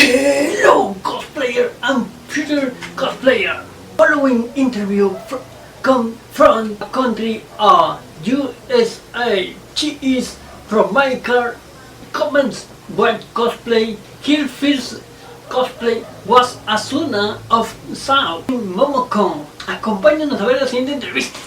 Hello, cosplayer and future cosplayer. Following interview come from a country U.S.A. She is from my car. Comments what cosplay. Her first cosplay was Asuna of Sao in Momocon. Acompáñanos a ver la siguiente entrevista.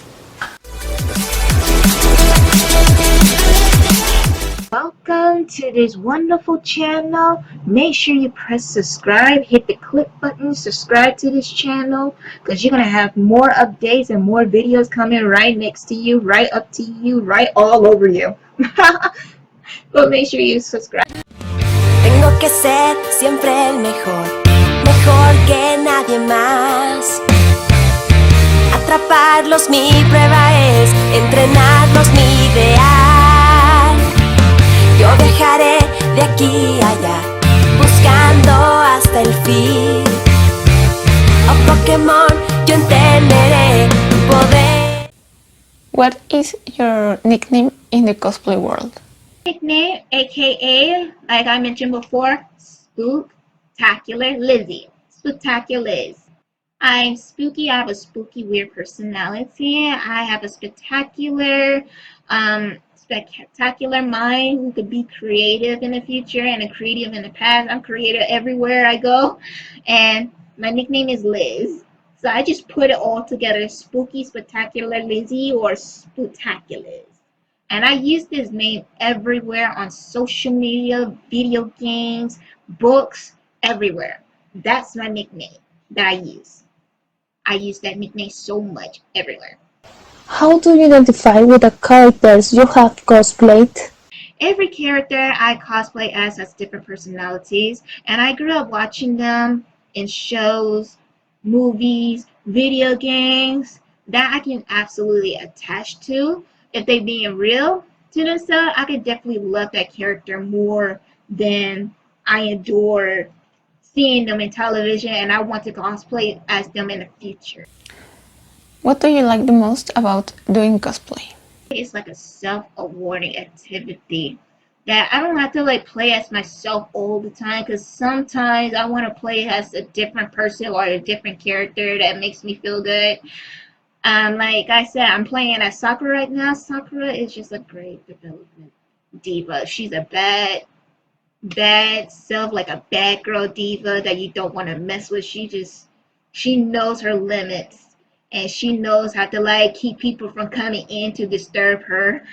Welcome to this wonderful channel. Make sure you press subscribe, hit the click button, subscribe to this channel, because you're going to have more updates and more videos coming right next to you, right up to you, right all over you. But make sure you subscribe. Tengo que ser siempre el mejor, mejor que nadie más. Atraparlos mi prueba es, entrenarlos mi ideal. Yo viajaré de aquí a allá, buscando hasta el fin. Oh Pokémon, yo entenderé tu poder. What is your nickname in the cosplay world? Nickname, aka, like I mentioned before, Spooktacular Lizzie. Spooktaculiz. I'm spooky. I have a spooky, weird personality. I have a spectacular mind who could be creative in the future and a creative in the past. I'm creative everywhere I go, and my nickname is Liz. So I just put it all together: Spooky, Spectacular Lizzie, or Spooktaculiz. And I use this name everywhere on social media, video games, books, everywhere. That's my nickname that I use. I use that nickname so much everywhere. How do you identify with the characters you have cosplayed? Every character I cosplay as has different personalities, and I grew up watching them in shows, movies, video games that I can absolutely attach to. If they being real to themselves, I could definitely love that character more than I adore seeing them in television, and I want to cosplay as them in the future. What do you like the most about doing cosplay? It's like a self-awarding activity that I don't have to like play as myself all the time, because sometimes I want to play as a different person or a different character that makes me feel good. Like I said, I'm playing as Sakura right now. Sakura is just a great development diva. She's a bad self, like a bad girl diva that you don't want to mess with. She knows her limits, and she knows how to like keep people from coming in to disturb her.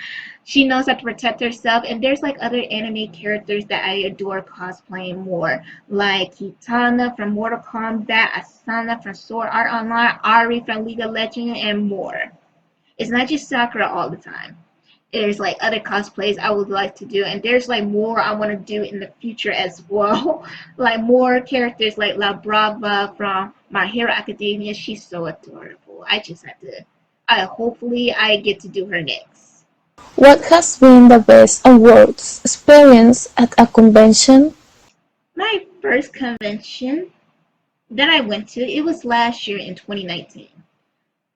She knows how to protect herself. And there's like other anime characters that I adore cosplaying more, like Kitana from Mortal Kombat, Asuna from Sword Art Online, Ari from League of Legends, and more. It's not just Sakura all the time. There's like other cosplays I would like to do, and there's like more I want to do in the future as well. Like more characters like La Brava from My Hero Academia. She's so adorable. I just have to, hopefully I get to do her next. What has been the best and worst experience at a convention? My first convention that I went to, it was last year in 2019.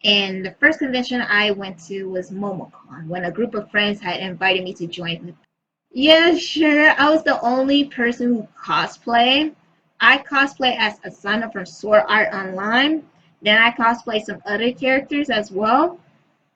And the first convention I went to was Momocon, when a group of friends had invited me to join them. Yeah, sure, I was the only person who cosplayed. I cosplay as Asuna from Sword Art Online. Then I cosplay some other characters as well.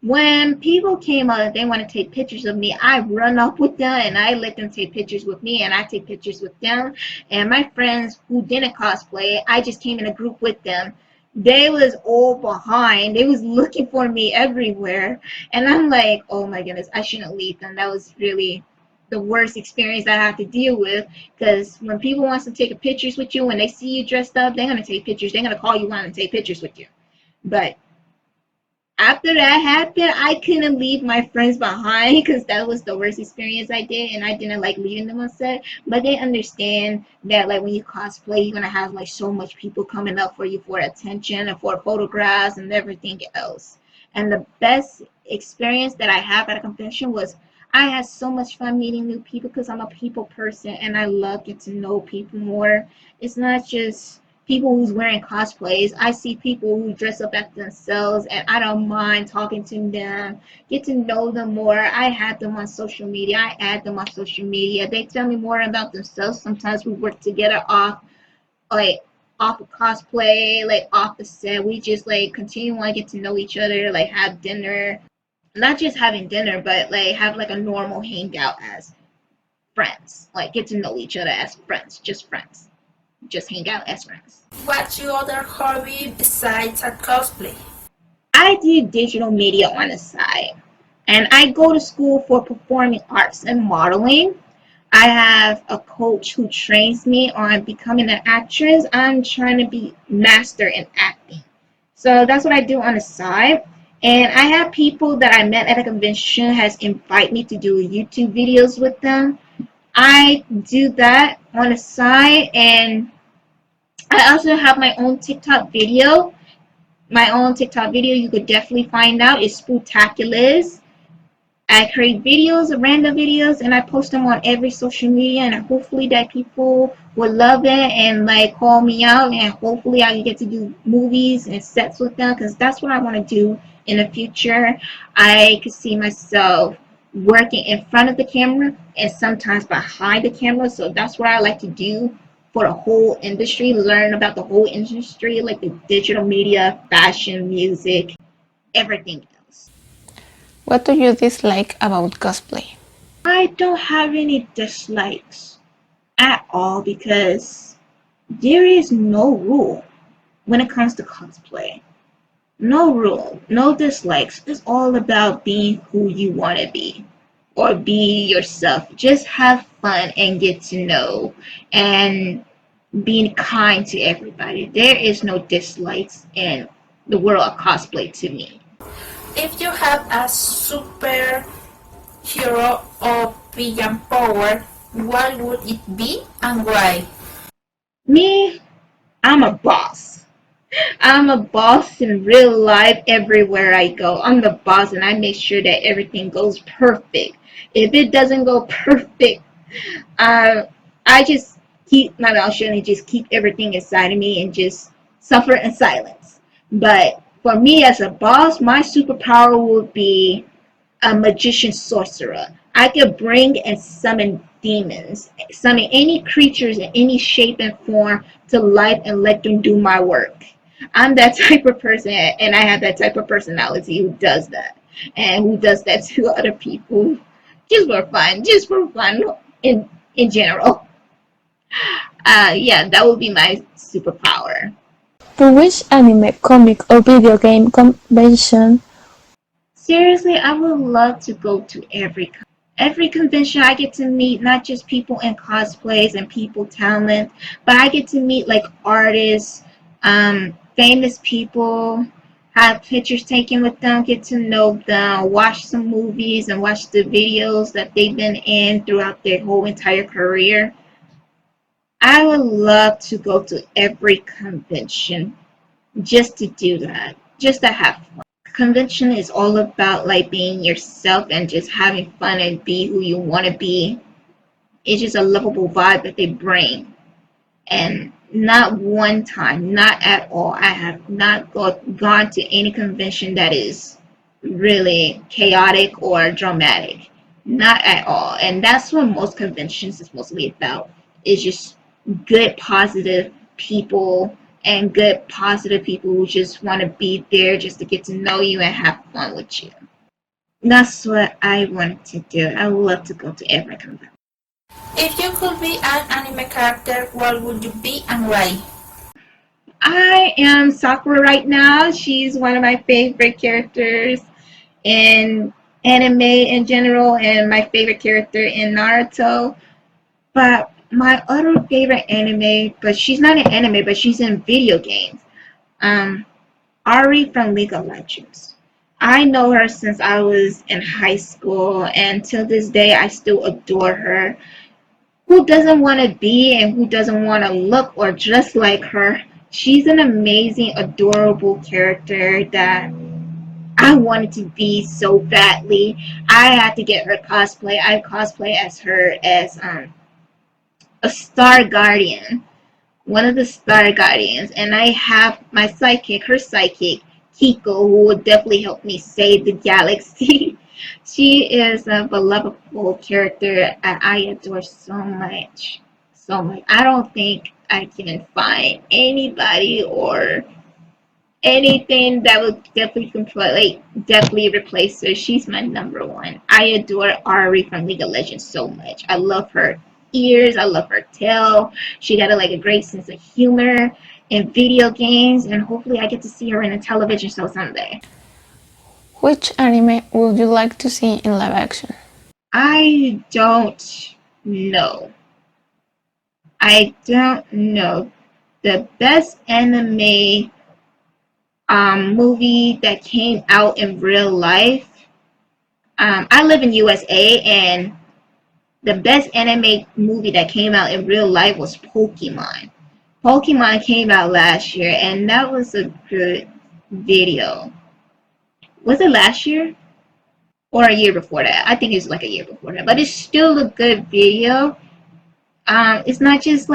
When people came up, they want to take pictures of me, I run up with them and I let them take pictures with me, and I take pictures with them. And my friends who didn't cosplay, I just came in a group with them. They was all behind. They was looking for me everywhere. And I'm like, oh my goodness, I shouldn't leave them. That was really the worst experience I have to deal with, because when people want to take pictures with you, when they see you dressed up, they're going to take pictures. They're going to call you out and take pictures with you. But after that happened, I couldn't leave my friends behind, because that was the worst experience I did, and I didn't like leaving them on set. But they understand that like when you cosplay, you're gonna have like so much people coming up for you for attention and for photographs and everything else. And the best experience that I have at a convention was I had so much fun meeting new people, because I'm a people person and I love getting to know people more. It's not just people who's wearing cosplays. I see people who dress up as themselves, and I don't mind talking to them, get to know them more. I have them on social media. I add them on social media. They tell me more about themselves. Sometimes we work together off like off of cosplay, like off the set. We just like continue on get to know each other, like have dinner. Not just having dinner, but like have like a normal hangout as friends. Like get to know each other as friends, just friends. Just hang out as friends. What's your other hobby besides a cosplay? I do digital media on the side, and I go to school for performing arts and modeling. I have a coach who trains me on becoming an actress. I'm trying to be master in acting. So that's what I do on the side. And I have people that I met at a convention has invited me to do YouTube videos with them. I do that on the side, and I also have my own TikTok video. My own TikTok video you could definitely find out is Spooktaculiz. I create videos, random videos, and I post them on every social media, and hopefully that people will love it and like call me out, and hopefully I can get to do movies and sets with them, because that's what I want to do in the future. I could see myself working in front of the camera and sometimes behind the camera, so that's what I like to do for the whole industry, learn about the whole industry, like the digital media, fashion, music, everything else. What do you dislike about cosplay? I don't have any dislikes at all because there is no rule when it comes to cosplay. No rule, no dislikes. It's all about being who you want to be or be yourself. Just have fun and get to know and being kind to everybody. There is no dislikes in the world of cosplay to me. If you have a super hero or villain power, what would it be and why? Me, I'm a boss. I'm a boss in real life everywhere I go. I'm the boss and I make sure that everything goes perfect. If it doesn't go perfect, I just keep my mouth shut and just keep everything inside of me and just suffer in silence. But for me as a boss, my superpower would be a magician sorcerer. I could bring and summon demons, summon any creatures in any shape and form to life and let them do my work. I'm that type of person, and I have that type of personality who does that, and who does that to other people, just for fun, in general. Yeah, that would be my superpower. To which anime, comic, or video game convention Seriously, I would love to go to every convention. I get to meet not just people in cosplays and people talent, but I get to meet like artists, famous people, have pictures taken with them, get to know them, watch some movies and watch the videos that they've been in throughout their whole entire career. I would love to go to every convention just to do that, just to have fun. Convention is all about like being yourself and just having fun and be who you want to be. It's just a lovable vibe that they bring. And not one time, not at all, I have not gone to any convention that is really chaotic or dramatic. Not at all. And that's what most conventions is mostly about. It's just good, positive people and good, positive people who just want to be there just to get to know you and have fun with you. That's what I wanted to do. I would love to go to every convention. If you could be an anime character, what would you be and why? I am Sakura right now. She's one of my favorite characters in anime in general and my favorite character in Naruto. But my other favorite anime, but she's not an anime, but she's in video games. Ari from League of Legends. I know her since I was in high school, and till this day, I still adore her. Who doesn't want to be and who doesn't want to look or dress like her? She's an amazing, adorable character that I wanted to be so badly. I had to get her cosplay. I cosplay as her as a Star Guardian, one of the Star Guardians, and I have my sidekick, her sidekick, Kiko, who will definitely help me save the galaxy. She is a beloved character and I adore so much. So much. I don't think I can find anybody or anything that would definitely replace her. She's my number one. I adore Ari from League of Legends so much. I love her ears. I love her tail. She got a great sense of humor in video games, and hopefully I get to see her in a television show someday. Which anime would you like to see in live action? I don't know. I don't know. The best anime movie that came out in real life. I live in U.S.A. and the best anime movie that came out in real life was Pokemon. Pokemon came out last year, and that was a good video. Was it last year or a year before that? I think it was a year before that, but it's still a good video. It's not just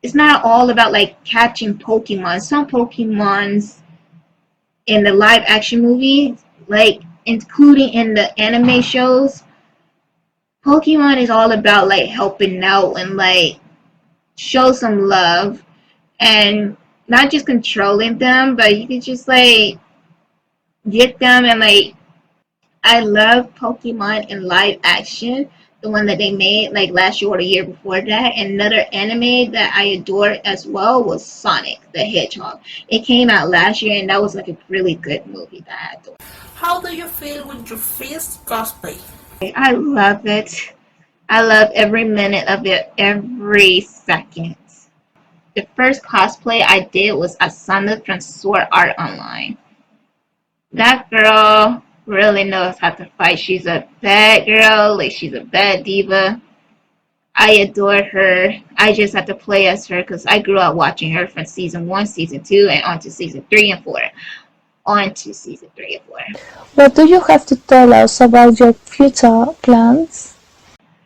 it's not all about catching Pokemon. Some Pokemons in the live action movie, including in the anime shows, Pokemon is all about helping out and show some love and not just controlling them, but you can just get them and I love Pokemon in live action. The one that they made last year or the year before that. And another anime that I adore as well was Sonic the Hedgehog. It came out last year and that was a really good movie that I adore. How do you feel with your first cosplay? I love it. I love every minute of it, every second. The first cosplay I did was Asuna from Sword Art Online. That girl really knows how to fight. She's a bad girl, she's a bad diva. I adore her. I just have to play as her because I grew up watching her from season 1, season 2, and on to season 3 and 4. What do you have to tell us about your future plans?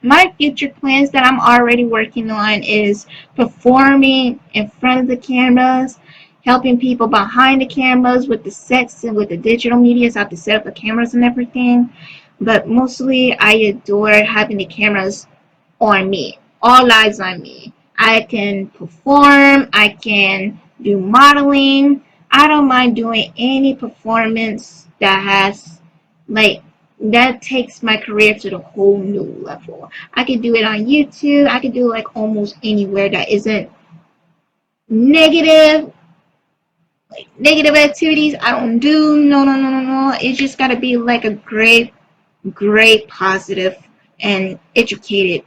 My future plans that I'm already working on is performing in front of the cameras, helping people behind the cameras with the sets and with the digital media, so I have to set up the cameras and everything. But mostly I adore having the cameras on me, all eyes on me. I can perform, I can do modeling. I don't mind doing any performance that has that takes my career to the whole new level. I can do it on YouTube. I can do it almost anywhere that isn't negative activities. I don't do no. It's just gotta be a great positive and educated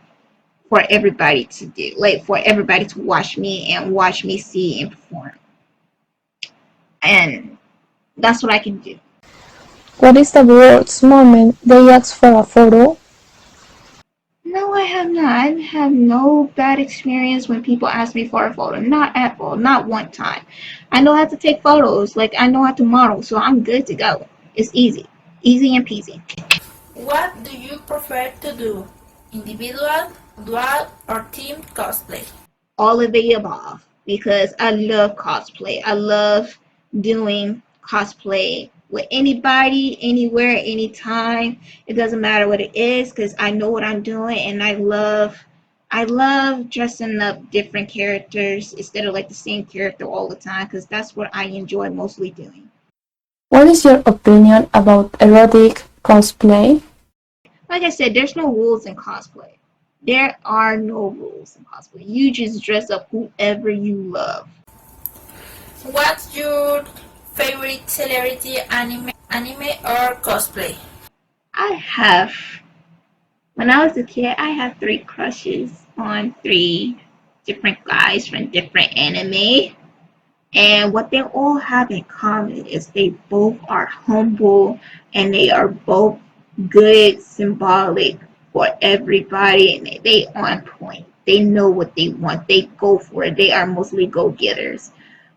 for everybody to do, for everybody to watch me and watch me see and perform. And that's what I can do. What is the worst moment they ask for a photo? No, I have not. I have no bad experience when people ask me for a photo. Not at all. Not one time. I know how to take photos. I know how to model, so I'm good to go. It's easy. Easy and peasy. What do you prefer to do? Individual, dual, or team cosplay? All of the above, because I love cosplay. I love doing cosplay with anybody, anywhere, anytime. It doesn't matter what it is because I know what I'm doing, and I love dressing up different characters instead of the same character all the time because that's what I enjoy mostly doing. What is your opinion about erotic cosplay? Like I said, there's no rules in cosplay. There are no rules in cosplay. You just dress up whoever you love. What's your favorite celebrity anime or cosplay? When I was a kid, I had 3 crushes on 3 different guys from different anime. And what they all have in common is they both are humble and they are both good, symbolic for everybody. And they on point. They know what they want. They go for it. They are mostly go-getters.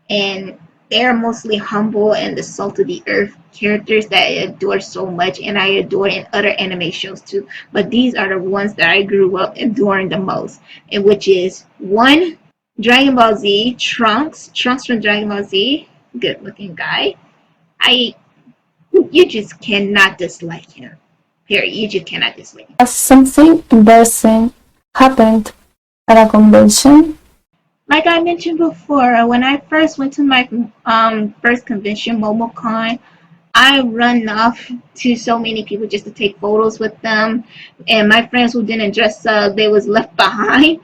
And they're mostly humble and the salt of the earth characters that I adore so much, and I adore in other anime shows too. But these are the ones that I grew up adoring the most, and which is 1, Dragon Ball Z, Trunks from Dragon Ball Z, good looking guy. You just cannot dislike him. Period. You just cannot dislike him. Has something embarrassing happened at a convention? Like I mentioned before, when I first went to my first convention, Momocon, I run off to so many people just to take photos with them, and my friends who didn't dress up, they was left behind,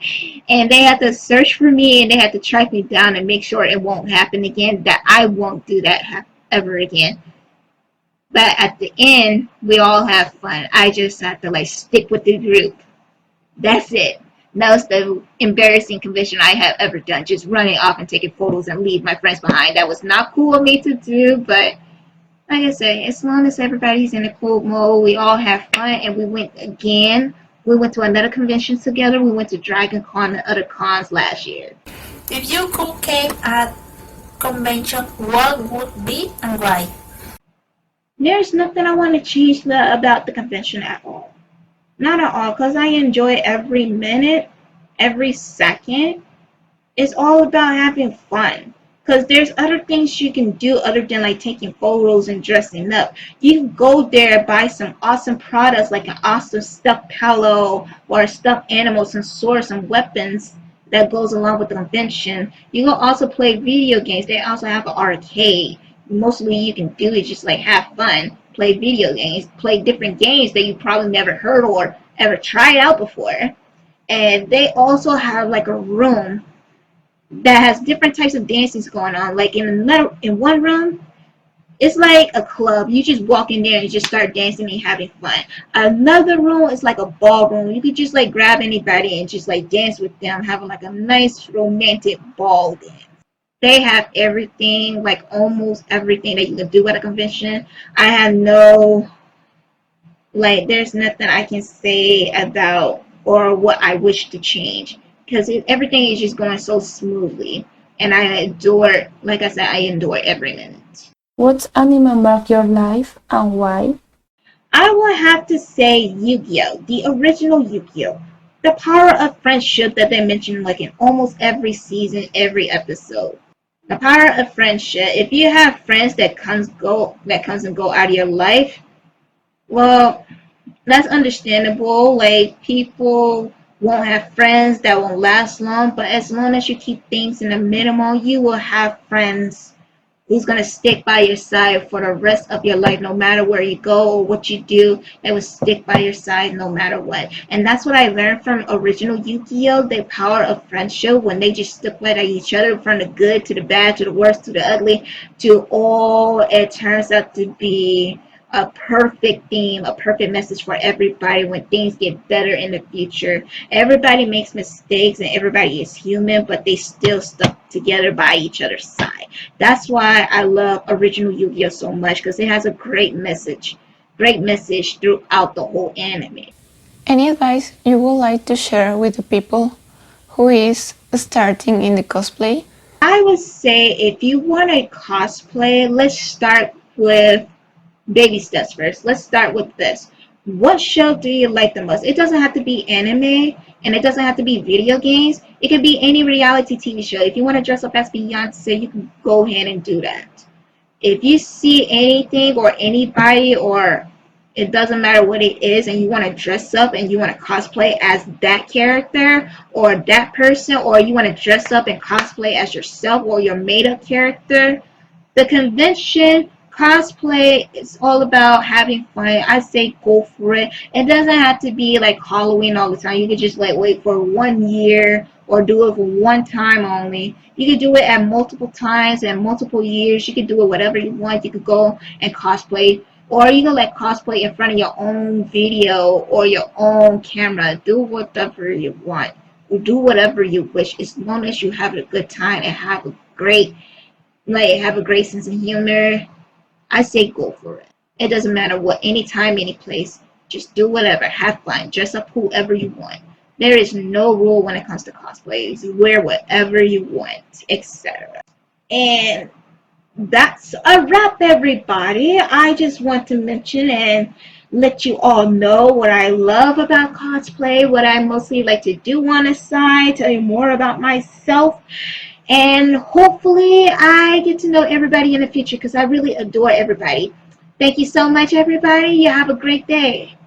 and they had to search for me and they had to track me down and make sure it won't happen again. That I won't do that ever again. But at the end, we all have fun. I just have to like stick with the group. That's it. That was the embarrassing convention I have ever done. Just running off and taking photos and leave my friends behind. That was not cool of me to do, but like I say, as long as everybody's in a cool mode, we all have fun. And we went again. We went to another convention together. We went to Dragon Con and other cons last year. If you could came at convention, what would be and why? There's nothing I want to change about the convention at all. Not at all, because I enjoy every minute, every second. It's all about having fun. Because there's other things you can do other than like taking photos and dressing up. You can go there, buy some awesome products like an awesome stuffed pillow or a stuffed animal, some swords, some weapons that goes along with the convention. You can also play video games. They also have an arcade. Mostly you can do is just like have fun, play video games, play different games that you probably never heard or ever tried out before. And they also have like a room that has different types of dances going on. Like in one room, it's like a club. You just walk in there and just start dancing and having fun. Another room is like a ballroom. You could just like grab anybody and just like dance with them, having like a nice romantic ball dance. They have everything, like almost everything that you can do at a convention. I have no, like, there's nothing I can say about or what I wish to change because everything is just going so smoothly. And I adore, like I said, I adore every minute. What anime marked your life and why? I will have to say Yu-Gi-Oh! The original Yu-Gi-Oh! The power of friendship that they mention like in almost every season, every episode. The power of friendship. If you have friends that comes and go out of your life, well, that's understandable. Like people won't have friends that won't last long, but as long as you keep things in the minimum, you will have friends who's gonna stick by your side for the rest of your life, no matter where you go or what you do. They will stick by your side no matter what. And that's what I learned from original Yu-Gi-Oh! The power of friendship when they just stick by each other from the good to the bad to the worst to the ugly to all it turns out to be a perfect theme, a perfect message for everybody when things get better in the future. Everybody makes mistakes and everybody is human, but they still stuck together by each other's side. That's why I love original Yu-Gi-Oh! So much because it has a great message throughout the whole anime. Any advice you would like to share with the people who is starting in the cosplay? I would say if you want to cosplay, let's start with baby steps first. Let's start with this. What show do you like the most? It doesn't have to be anime and it doesn't have to be video games. It can be any reality TV show. If you want to dress up as Beyonce, you can go ahead and do that. If you see anything or anybody or it doesn't matter what it is and you want to dress up and you want to cosplay as that character or that person or you want to dress up and cosplay as yourself or your made up character, the convention cosplay is all about having fun. I say go for it. It doesn't have to be like Halloween all the time. You could just like wait for 1 year or do it for one time only. You could do it at multiple times and multiple years. You could do it whatever you want. You could go and cosplay or you can like cosplay in front of your own video or your own camera. Do whatever you want. Do whatever you wish as long as you have a good time and have a great sense of humor. I say go for it. It doesn't matter what, anytime, any place. Just do whatever. Have fun. Dress up whoever you want. There is no rule when it comes to cosplays. You wear whatever you want, etc. And that's a wrap, everybody. I just want to mention and let you all know what I love about cosplay, what I mostly like to do on the side, tell you more about myself. And hopefully I get to know everybody in the future because I really adore everybody. Thank you so much, everybody. You have a great day.